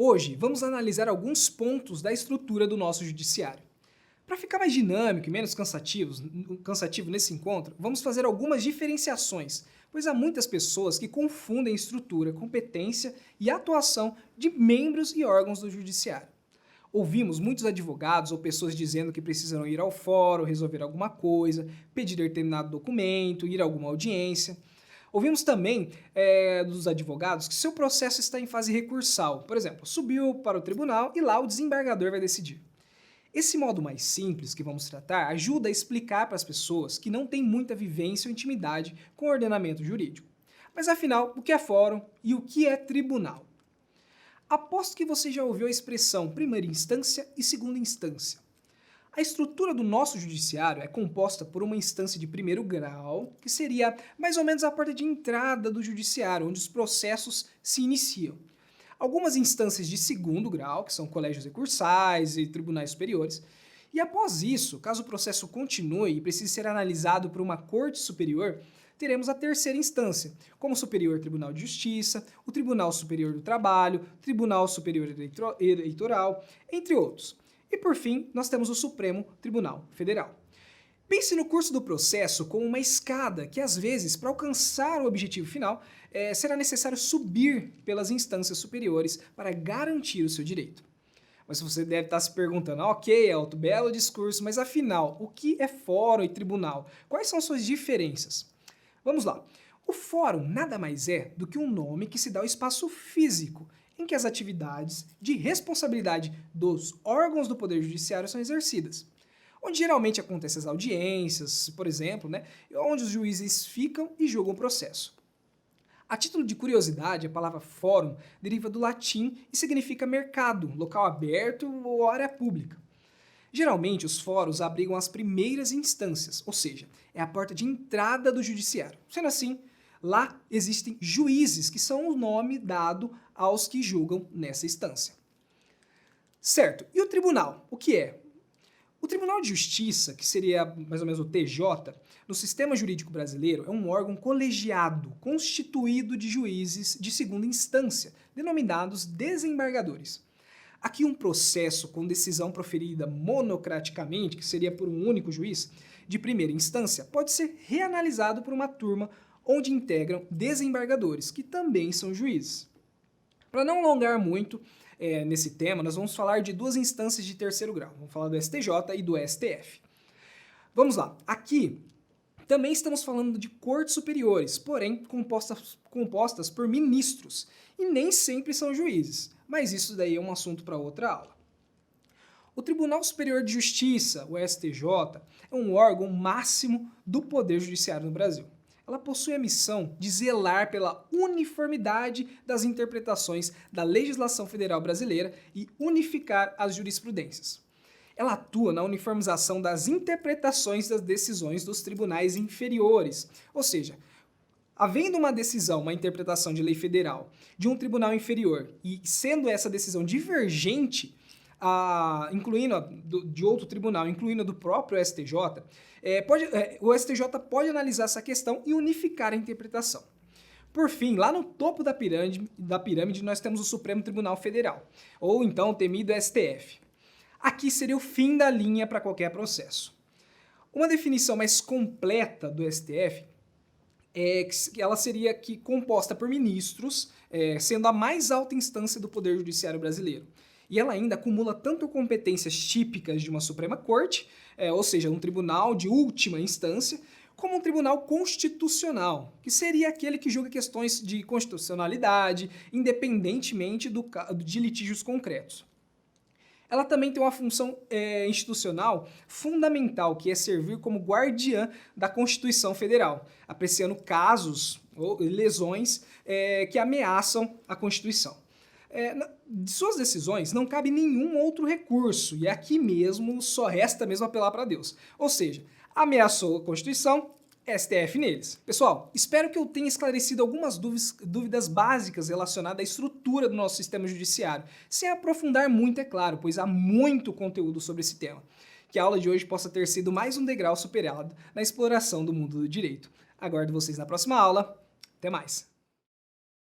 Hoje, vamos analisar alguns pontos da estrutura do nosso judiciário. Para ficar mais dinâmico e menos cansativo nesse encontro, vamos fazer algumas diferenciações, pois há muitas pessoas que confundem estrutura, competência e atuação de membros e órgãos do judiciário. Ouvimos muitos advogados ou pessoas dizendo que precisam ir ao fórum, resolver alguma coisa, pedir determinado documento, ir a alguma audiência. Ouvimos também dos advogados que seu processo está em fase recursal. Por exemplo, subiu para o tribunal e lá o desembargador vai decidir. Esse modo mais simples que vamos tratar ajuda a explicar para as pessoas que não têm muita vivência ou intimidade com o ordenamento jurídico. Mas afinal, o que é fórum e o que é tribunal? Aposto que você já ouviu a expressão primeira instância e segunda instância. A estrutura do nosso judiciário é composta por uma instância de primeiro grau, que seria mais ou menos a porta de entrada do judiciário, onde os processos se iniciam. Algumas instâncias de segundo grau, que são colégios recursais e tribunais superiores, e após isso, caso o processo continue e precise ser analisado por uma corte superior, teremos a terceira instância, como o Superior Tribunal de Justiça, o Tribunal Superior do Trabalho, Tribunal Superior Eleitoral, entre outros. E por fim, nós temos o Supremo Tribunal Federal. Pense no curso do processo como uma escada que, às vezes, para alcançar o objetivo final, será necessário subir pelas instâncias superiores para garantir o seu direito. Mas você deve estar se perguntando, ok, Elton, belo discurso, mas afinal, o que é fórum e tribunal? Quais são suas diferenças? Vamos lá. O fórum nada mais é do que um nome que se dá ao espaço físico, em que as atividades de responsabilidade dos órgãos do Poder Judiciário são exercidas. Onde geralmente acontecem as audiências, por exemplo, onde os juízes ficam e julgam o processo. A título de curiosidade, a palavra fórum deriva do latim e significa mercado, local aberto ou área pública. Geralmente, os fóruns abrigam as primeiras instâncias, ou seja, é a porta de entrada do judiciário. Sendo assim, lá existem juízes, que são o nome dado aos que julgam nessa instância. Certo, e o tribunal? O que é? O Tribunal de Justiça, que seria mais ou menos o TJ, no sistema jurídico brasileiro, é um órgão colegiado, constituído de juízes de segunda instância, denominados desembargadores. Aqui um processo com decisão proferida monocraticamente, que seria por um único juiz, de primeira instância, pode ser reanalisado por uma turma onde integram desembargadores, que também são juízes. Para não alongar muito nesse tema, nós vamos falar de duas instâncias de terceiro grau. Vamos falar do STJ e do STF. Vamos lá. Aqui também estamos falando de cortes superiores, porém compostas por ministros, e nem sempre são juízes, mas isso daí é um assunto para outra aula. O Tribunal Superior de Justiça, o STJ, é um órgão máximo do Poder Judiciário no Brasil. Ela possui a missão de zelar pela uniformidade das interpretações da legislação federal brasileira e unificar as jurisprudências. Ela atua na uniformização das interpretações das decisões dos tribunais inferiores, ou seja, havendo uma decisão, uma interpretação de lei federal de um tribunal inferior e sendo essa decisão divergente, de outro tribunal, incluindo a do próprio STJ, o STJ pode analisar essa questão e unificar a interpretação. Por fim, lá no topo da pirâmide nós temos o Supremo Tribunal Federal, ou então o temido STF. Aqui seria o fim da linha para qualquer processo. Uma definição mais completa do STF é que ela seria composta por ministros, sendo a mais alta instância do Poder Judiciário brasileiro. E ela ainda acumula tanto competências típicas de uma Suprema Corte, ou seja, um tribunal de última instância, como um tribunal constitucional, que seria aquele que julga questões de constitucionalidade, independentemente de litígios concretos. Ela também tem uma função institucional fundamental, que é servir como guardiã da Constituição Federal, apreciando casos ou lesões que ameaçam a Constituição. De suas decisões não cabe nenhum outro recurso, e aqui mesmo só resta mesmo apelar para Deus. Ou seja, ameaçou a Constituição, STF neles. Pessoal, espero que eu tenha esclarecido algumas dúvidas básicas relacionadas à estrutura do nosso sistema judiciário, sem aprofundar muito, é claro, pois há muito conteúdo sobre esse tema. Que a aula de hoje possa ter sido mais um degrau superado na exploração do mundo do direito. Aguardo vocês na próxima aula. Até mais!